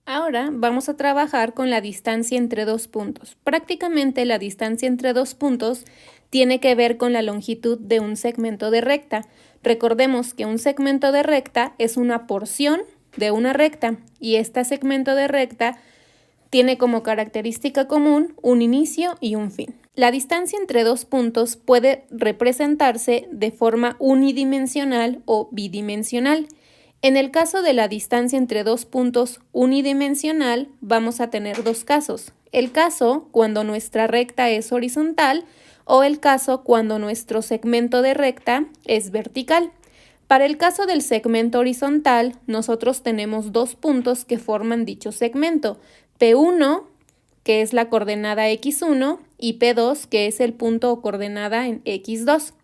Ahora vamos a trabajar con la distancia entre dos puntos. Prácticamente la distancia entre dos puntos tiene que ver con la longitud de un segmento de recta. Recordemos que un segmento de recta es una porción de una recta y este segmento de recta tiene como característica común un inicio y un fin. La distancia entre dos puntos puede representarse de forma unidimensional o bidimensional. En el caso de la distancia entre dos puntos unidimensional, vamos a tener dos casos. El caso cuando nuestra recta es horizontal o el caso cuando nuestro segmento de recta es vertical. Para el caso del segmento horizontal, nosotros tenemos dos puntos que forman dicho segmento, P1, que es la coordenada x1, y P2, que es el punto o coordenada en x2.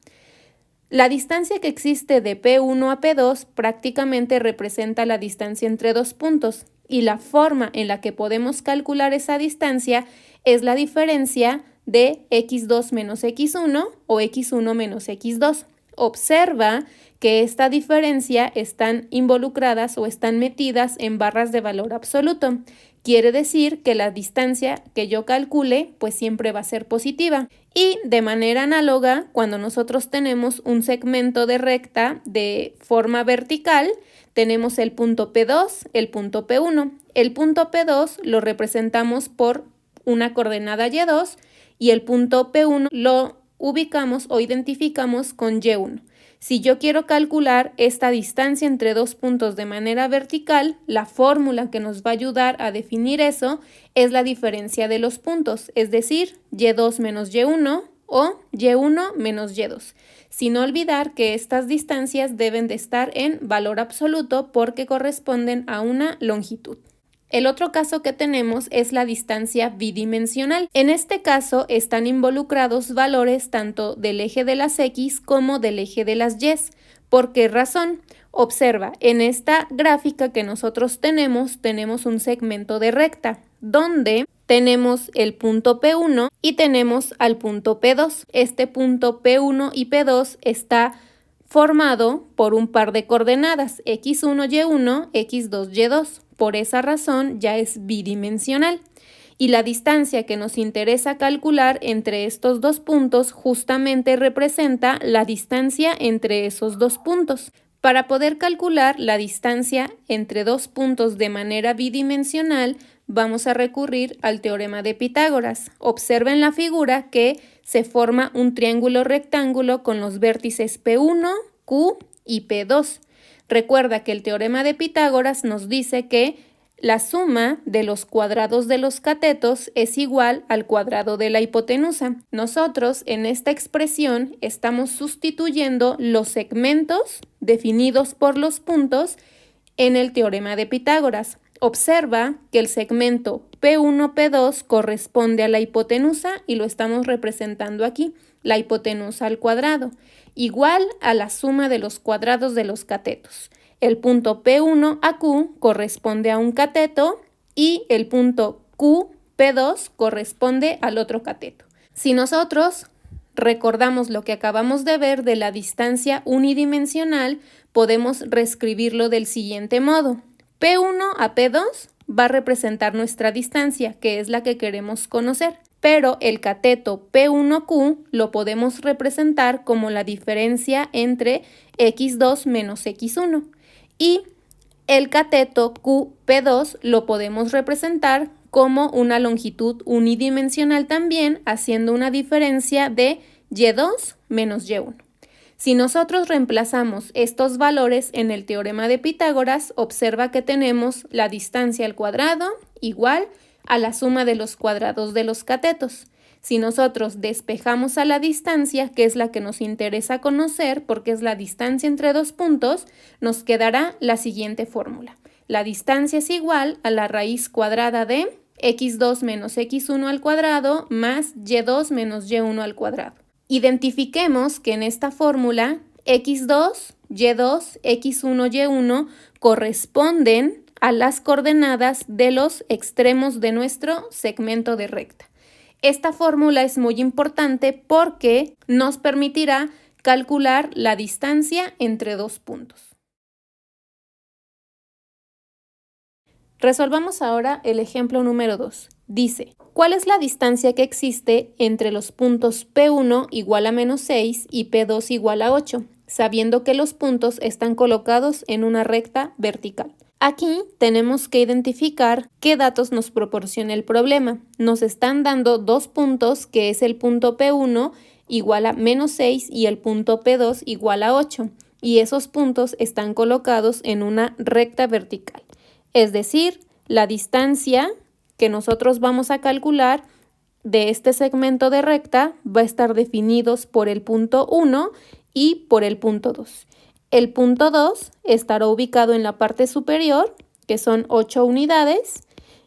La distancia que existe de P1 a P2 prácticamente representa la distancia entre dos puntos y la forma en la que podemos calcular esa distancia es la diferencia de x2 menos x1 o x1 menos x2. Observa que esta diferencia están involucradas o están metidas en barras de valor absoluto. Quiere decir que la distancia que yo calcule pues siempre va a ser positiva. Y de manera análoga, cuando nosotros tenemos un segmento de recta de forma vertical, tenemos el punto P2, el punto P1. El punto P2 lo representamos por una coordenada Y2 y el punto P1 lo ubicamos o identificamos con Y1. Si yo quiero calcular esta distancia entre dos puntos de manera vertical, la fórmula que nos va a ayudar a definir eso es la diferencia de los puntos, es decir, Y2 menos Y1 o Y1 menos Y2. Sin olvidar que estas distancias deben de estar en valor absoluto porque corresponden a una longitud. El otro caso que tenemos es la distancia bidimensional. En este caso están involucrados valores tanto del eje de las X como del eje de las Y. ¿Por qué razón? Observa, en esta gráfica que nosotros tenemos un segmento de recta, donde tenemos el punto P1 y tenemos al punto P2. Este punto P1 y P2 está formado por un par de coordenadas, x1, y1, x2, y2. Por esa razón ya es bidimensional. Y la distancia que nos interesa calcular entre estos dos puntos justamente representa la distancia entre esos dos puntos. Para poder calcular la distancia entre dos puntos de manera bidimensional, vamos a recurrir al teorema de Pitágoras. Observa en la figura que se forma un triángulo rectángulo con los vértices P1, Q y P2. Recuerda que el teorema de Pitágoras nos dice que la suma de los cuadrados de los catetos es igual al cuadrado de la hipotenusa. Nosotros en esta expresión estamos sustituyendo los segmentos definidos por los puntos en el teorema de Pitágoras. Observa que el segmento P1-P2 corresponde a la hipotenusa y lo estamos representando aquí, la hipotenusa al cuadrado, igual a la suma de los cuadrados de los catetos. El punto P1 a Q corresponde a un cateto y el punto Q, P2 corresponde al otro cateto. Si nosotros recordamos lo que acabamos de ver de la distancia unidimensional, podemos reescribirlo del siguiente modo. P1 a P2 va a representar nuestra distancia, que es la que queremos conocer, pero el cateto P1Q lo podemos representar como la diferencia entre x2 menos x1 y el cateto QP2 lo podemos representar como una longitud unidimensional también, haciendo una diferencia de y2 menos y1. Si nosotros reemplazamos estos valores en el teorema de Pitágoras, observa que tenemos la distancia al cuadrado igual a la suma de los cuadrados de los catetos. Si nosotros despejamos a la distancia, que es la que nos interesa conocer porque es la distancia entre dos puntos, nos quedará la siguiente fórmula. La distancia es igual a la raíz cuadrada de x2 menos x1 al cuadrado más y2 menos y1 al cuadrado. Identifiquemos que en esta fórmula x2, y2, x1, y1 corresponden a las coordenadas de los extremos de nuestro segmento de recta. Esta fórmula es muy importante porque nos permitirá calcular la distancia entre dos puntos. Resolvamos ahora el ejemplo número 2. Dice, ¿cuál es la distancia que existe entre los puntos P1 igual a menos 6 y P2 igual a 8, sabiendo que los puntos están colocados en una recta vertical? Aquí tenemos que identificar qué datos nos proporciona el problema. Nos están dando dos puntos, que es el punto P1 igual a menos 6 y el punto P2 igual a 8, y esos puntos están colocados en una recta vertical. Es decir, la distancia que nosotros vamos a calcular de este segmento de recta va a estar definidos por el punto 1 y por el punto 2. El punto 2 estará ubicado en la parte superior, que son 8 unidades,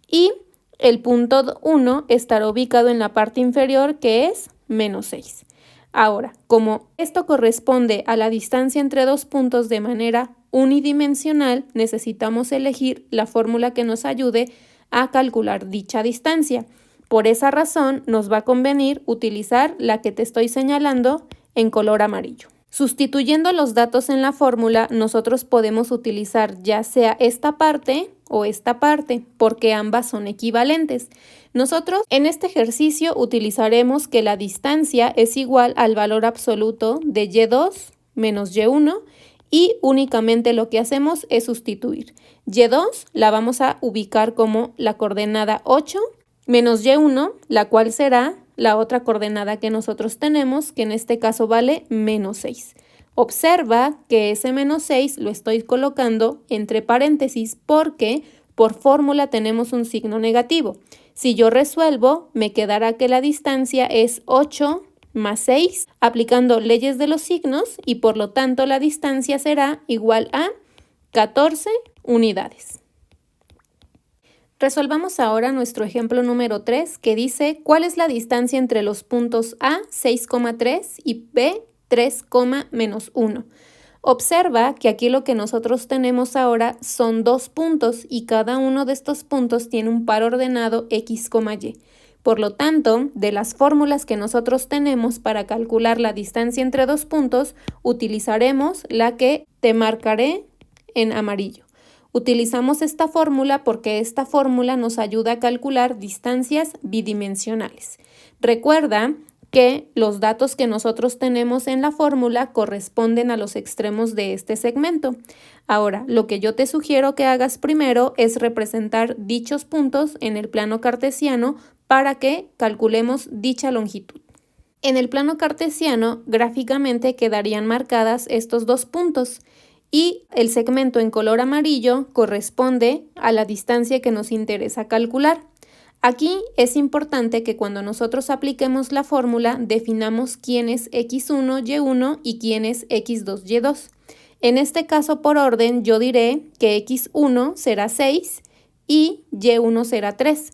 y el punto 1 estará ubicado en la parte inferior, que es menos 6. Ahora, como esto corresponde a la distancia entre dos puntos de manera unidimensional, necesitamos elegir la fórmula que nos ayude a calcular dicha distancia. Por esa razón, nos va a convenir utilizar la que te estoy señalando en color amarillo. Sustituyendo los datos en la fórmula, nosotros podemos utilizar ya sea esta parte o esta parte, porque ambas son equivalentes. Nosotros en este ejercicio utilizaremos que la distancia es igual al valor absoluto de y2 menos y1 y únicamente lo que hacemos es sustituir. Y2 la vamos a ubicar como la coordenada 8 menos y1, la cual será la otra coordenada que nosotros tenemos, que en este caso vale menos 6. Observa que ese menos 6 lo estoy colocando entre paréntesis porque por fórmula tenemos un signo negativo. Si yo resuelvo, me quedará que la distancia es 8 más 6, aplicando leyes de los signos, y por lo tanto la distancia será igual a 14 unidades. Resolvamos ahora nuestro ejemplo número 3, que dice ¿cuál es la distancia entre los puntos A, 6,3 y B, 3,-1? Observa que aquí lo que nosotros tenemos ahora son dos puntos y cada uno de estos puntos tiene un par ordenado X, Y. Por lo tanto, de las fórmulas que nosotros tenemos para calcular la distancia entre dos puntos, utilizaremos la que te marcaré en amarillo. Utilizamos esta fórmula porque esta fórmula nos ayuda a calcular distancias bidimensionales. Recuerda que los datos que nosotros tenemos en la fórmula corresponden a los extremos de este segmento. Ahora, lo que yo te sugiero que hagas primero es representar dichos puntos en el plano cartesiano para que calculemos dicha longitud. En el plano cartesiano, gráficamente quedarían marcadas estos dos puntos, y el segmento en color amarillo corresponde a la distancia que nos interesa calcular. Aquí es importante que cuando nosotros apliquemos la fórmula definamos quién es x1, y1 y quién es x2, y2. En este caso, por orden, yo diré que x1 será 6 y y1 será 3.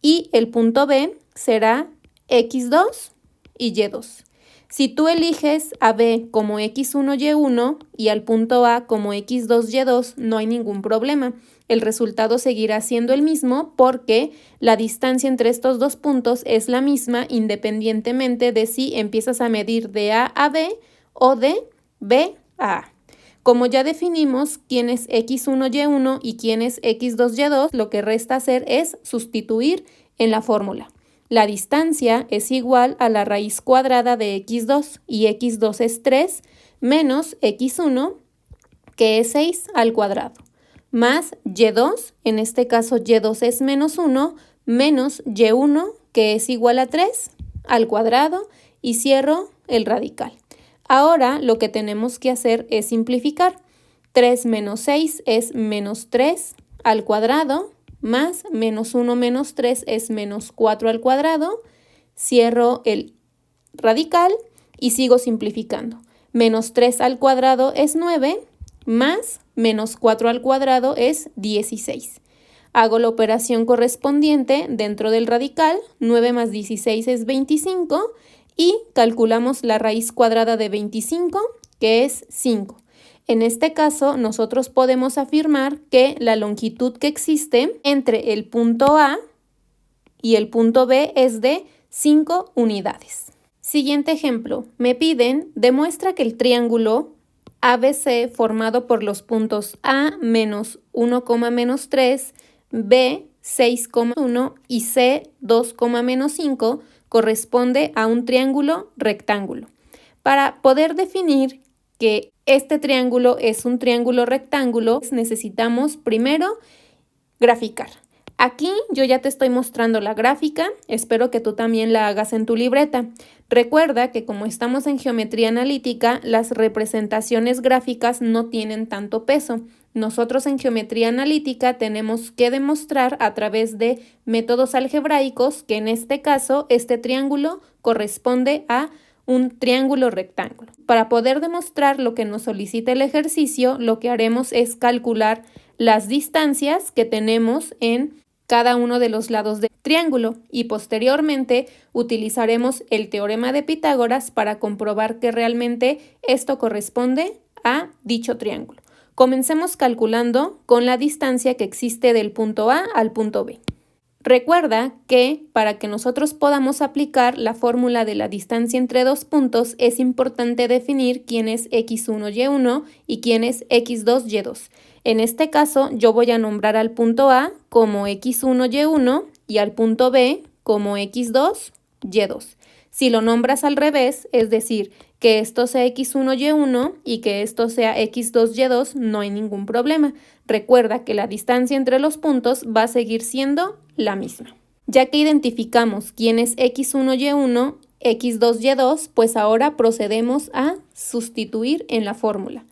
Y el punto B será x2 y y2. Si tú eliges a B como x1, y1 y al punto A como x2, y2, no hay ningún problema. El resultado seguirá siendo el mismo porque la distancia entre estos dos puntos es la misma independientemente de si empiezas a medir de A a B o de B a A. Como ya definimos quién es x1, y1 y quién es x2, y2, lo que resta hacer es sustituir en la fórmula. La distancia es igual a la raíz cuadrada de x2 y x2 es 3 menos x1, que es 6 al cuadrado, más y2, en este caso y2 es menos 1, menos y1, que es igual a 3 al cuadrado, y cierro el radical. Ahora lo que tenemos que hacer es simplificar. 3 menos 6 es menos 3 al cuadrado, más menos 1 menos 3 es menos 4 al cuadrado, cierro el radical y sigo simplificando. Menos 3 al cuadrado es 9, más menos 4 al cuadrado es 16. Hago la operación correspondiente dentro del radical, 9 más 16 es 25, y calculamos la raíz cuadrada de 25, que es 5. En este caso, nosotros podemos afirmar que la longitud que existe entre el punto A y el punto B es de 5 unidades. Siguiente ejemplo. Me piden, demuestra que el triángulo ABC formado por los puntos A menos 1,-3, B 6,1 y C 2,-5 corresponde a un triángulo rectángulo. Para poder definir que este triángulo es un triángulo rectángulo, necesitamos primero graficar. Aquí yo ya te estoy mostrando la gráfica, espero que tú también la hagas en tu libreta. Recuerda que como estamos en geometría analítica, las representaciones gráficas no tienen tanto peso. Nosotros en geometría analítica tenemos que demostrar a través de métodos algebraicos que en este caso este triángulo corresponde a un triángulo rectángulo. Para poder demostrar lo que nos solicita el ejercicio, lo que haremos es calcular las distancias que tenemos en cada uno de los lados del triángulo y posteriormente utilizaremos el teorema de Pitágoras para comprobar que realmente esto corresponde a dicho triángulo. Comencemos calculando con la distancia que existe del punto A al punto B. Recuerda que para que nosotros podamos aplicar la fórmula de la distancia entre dos puntos es importante definir quién es x1, y1 y quién es x2, y2. En este caso yo voy a nombrar al punto A como x1, y1 y al punto B como x2, y2. Si lo nombras al revés, es decir, que esto sea x1, y1 y que esto sea x2, y2, no hay ningún problema. Recuerda que la distancia entre los puntos va a seguir siendo la misma. Ya que identificamos quién es x1, y1, x2, y2, pues ahora procedemos a sustituir en la fórmula.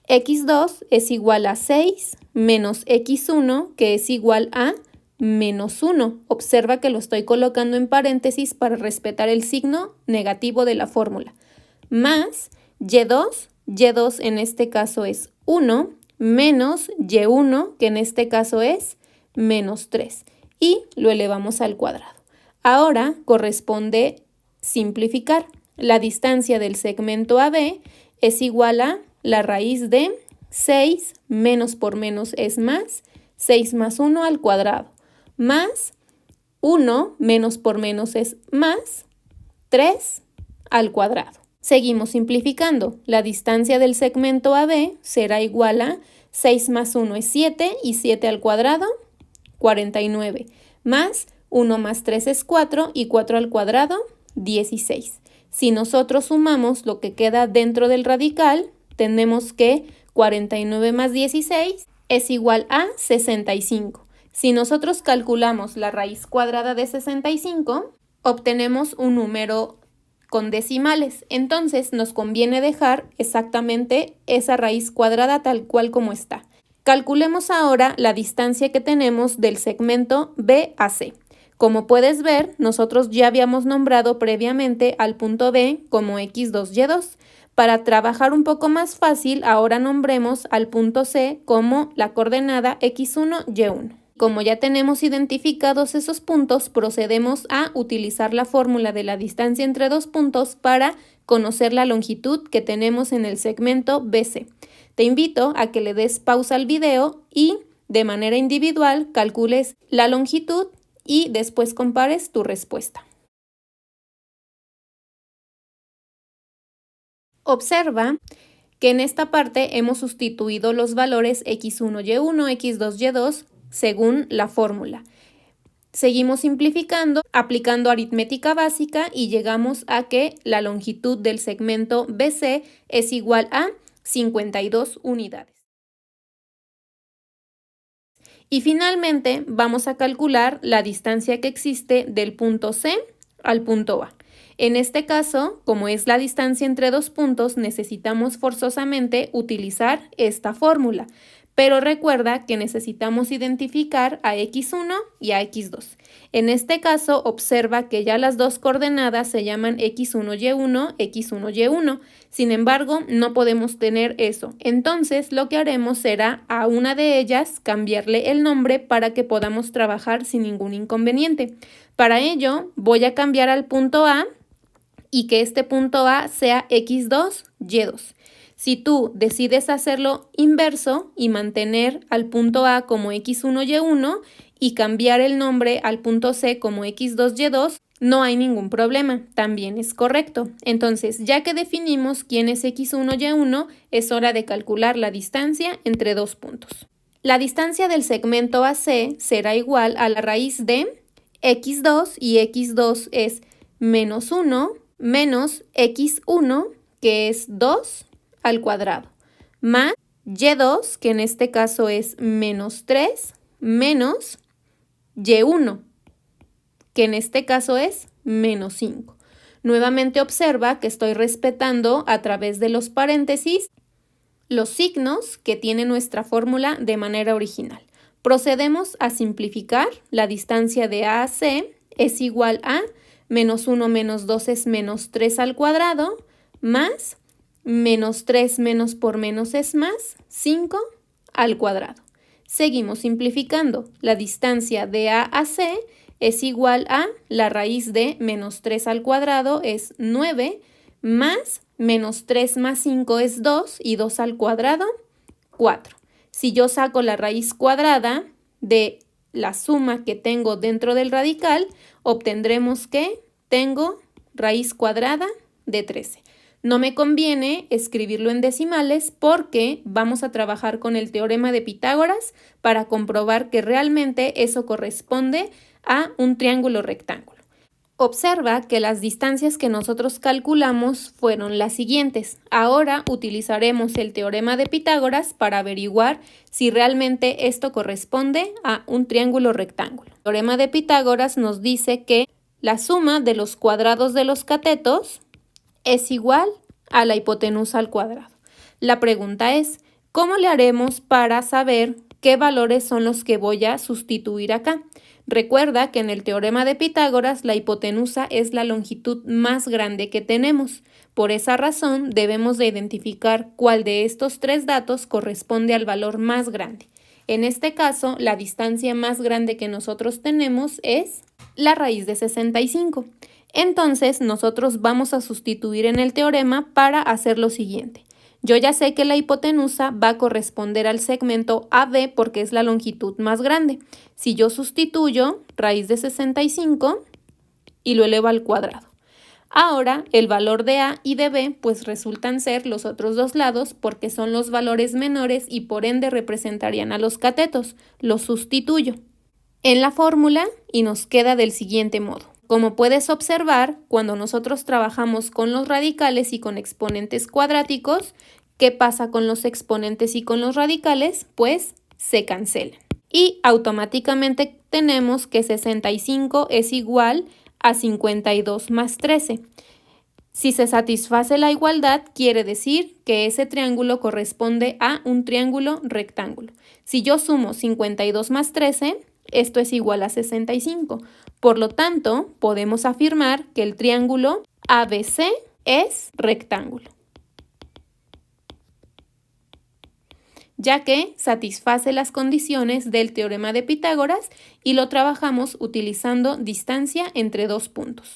x2 es igual a 6 menos x1, que es igual a menos 1. Observa que lo estoy colocando en paréntesis para respetar el signo negativo de la fórmula. Más y2 en este caso es 1, menos y1, que en este caso es menos 3. Y lo elevamos al cuadrado. Ahora corresponde simplificar. La distancia del segmento AB es igual a la raíz de 6 menos por menos es más, 6 más 1 al cuadrado, más 1 menos por menos es más, 3 al cuadrado. Seguimos simplificando. La distancia del segmento AB será igual a 6 más 1 es 7 y 7 al cuadrado, 49, más 1 más 3 es 4 y 4 al cuadrado, 16. Si nosotros sumamos lo que queda dentro del radical, tenemos que 49 más 16 es igual a 65. Si nosotros calculamos la raíz cuadrada de 65, obtenemos un número con decimales. Entonces nos conviene dejar exactamente esa raíz cuadrada tal cual como está. Calculemos ahora la distancia que tenemos del segmento B a C. Como puedes ver, nosotros ya habíamos nombrado previamente al punto B como x2, y2. Para trabajar un poco más fácil, ahora nombremos al punto C como la coordenada x1, y1. Como ya tenemos identificados esos puntos, procedemos a utilizar la fórmula de la distancia entre dos puntos para conocer la longitud que tenemos en el segmento BC. Te invito a que le des pausa al video y de manera individual calcules la longitud y después compares tu respuesta. Observa que en esta parte hemos sustituido los valores x1, y1, x2, y2 según la fórmula. Seguimos simplificando, aplicando aritmética básica y llegamos a que la longitud del segmento BC es igual a 52 unidades. Y finalmente vamos a calcular la distancia que existe del punto C al punto A. En este caso, como es la distancia entre dos puntos, necesitamos forzosamente utilizar esta fórmula. Pero recuerda que necesitamos identificar a x1 y a x2. En este caso, observa que ya las dos coordenadas se llaman x1, y1, x1, y1. Sin embargo, no podemos tener eso. Entonces, lo que haremos será a una de ellas cambiarle el nombre para que podamos trabajar sin ningún inconveniente. Para ello, voy a cambiar al punto A y que este punto A sea x2, y2. Si tú decides hacerlo inverso y mantener al punto A como x1, y1 y cambiar el nombre al punto C como x2, y2, no hay ningún problema, también es correcto. Entonces, ya que definimos quién es x1, y1, es hora de calcular la distancia entre dos puntos. La distancia del segmento AC será igual a la raíz de x2, y x2 es menos 1 menos x1, que es 2 al cuadrado, más y2, que en este caso es menos 3, menos y1, que en este caso es menos 5. Nuevamente observa que estoy respetando a través de los paréntesis los signos que tiene nuestra fórmula de manera original. Procedemos a simplificar. La distancia de A a C es igual a menos 1 menos 2 es menos 3 al cuadrado, más menos 3 menos por menos es más 5 al cuadrado. Seguimos simplificando. La distancia de A a C es igual a la raíz de menos 3 al cuadrado es 9, más menos 3 más 5 es 2, y 2 al cuadrado, 4. Si yo saco la raíz cuadrada de la suma que tengo dentro del radical, obtendremos que tengo raíz cuadrada de 13. No me conviene escribirlo en decimales porque vamos a trabajar con el teorema de Pitágoras para comprobar que realmente eso corresponde a un triángulo rectángulo. Observa que las distancias que nosotros calculamos fueron las siguientes. Ahora utilizaremos el teorema de Pitágoras para averiguar si realmente esto corresponde a un triángulo rectángulo. El teorema de Pitágoras nos dice que la suma de los cuadrados de los catetos es igual a la hipotenusa al cuadrado. La pregunta es, ¿cómo le haremos para saber qué valores son los que voy a sustituir acá? Recuerda que en el teorema de Pitágoras la hipotenusa es la longitud más grande que tenemos. Por esa razón debemos de identificar cuál de estos tres datos corresponde al valor más grande. En este caso, la distancia más grande que nosotros tenemos es la raíz de 65. Entonces, nosotros vamos a sustituir en el teorema para hacer lo siguiente. Yo ya sé que la hipotenusa va a corresponder al segmento AB porque es la longitud más grande. Si yo sustituyo raíz de 65 y lo elevo al cuadrado. Ahora, el valor de A y de B pues resultan ser los otros dos lados porque son los valores menores y por ende representarían a los catetos. Los sustituyo en la fórmula y nos queda del siguiente modo. Como puedes observar, cuando nosotros trabajamos con los radicales y con exponentes cuadráticos, ¿qué pasa con los exponentes y con los radicales? Pues se cancelan. Y automáticamente tenemos que 65 es igual a 52 más 13. Si se satisface la igualdad, quiere decir que ese triángulo corresponde a un triángulo rectángulo. Si yo sumo 52 más 13, esto es igual a 65. Por lo tanto, podemos afirmar que el triángulo ABC es rectángulo, ya que satisface las condiciones del teorema de Pitágoras y lo trabajamos utilizando distancia entre dos puntos.